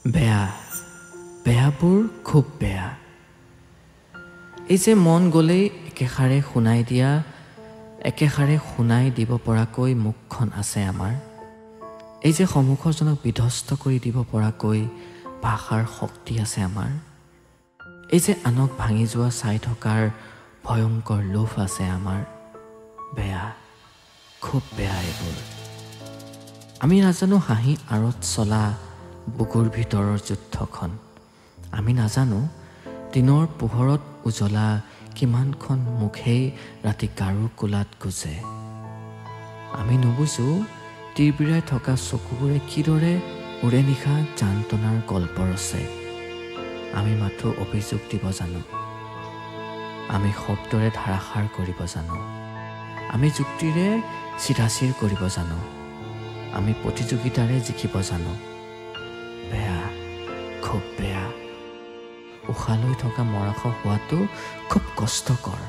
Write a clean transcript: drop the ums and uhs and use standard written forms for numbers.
বেয়া বেয়াবোৰ খুব বেয়া। এই যে মন গ'লেই একেষাৰে শুনাই দিয়া, একেষাৰে শুনাই দিব পৰাকৈ মুখখন আছে আমাৰ। এই যে সন্মুখজনক বিধ্বস্ত কৰি দিব পৰাকৈ ভাষাৰ শক্তি আছে আমাৰ। এই যে আনক ভাঙি যোৱা চাই থকাৰ ভয়ংকৰ লোভ আছে আমাৰ। বেয়া, খুব বেয়া এইবোৰ। আমি নাজানো হাঁহি আঁৰত চলা বুকুৰ ভিতৰৰ যুদ্ধখন। আমি নাজানো দিনৰ পোহৰত উজলা কিমানখন মুখেই ৰাতি গাৰু কোলাত গুজে। আমি নুবুজো তিৰবিৰাই থকা চকুবোৰে কিদৰে উৰে নিশা যান্তনাৰ গল্প ৰচে। আমি মাথো অভিযোগ দিব জানো, আমি শব্দৰে ধাৰাসাৰ কৰিব জানো, আমি যুক্তিৰে চিধাচিৰ কৰিব জানো, আমি প্ৰতিযোগিতাৰে জিকিব জানো। বেয়া, খুব বেয়া। উশাহ লৈ থকা মৰাশ হোৱাটো খুব কষ্টকৰ।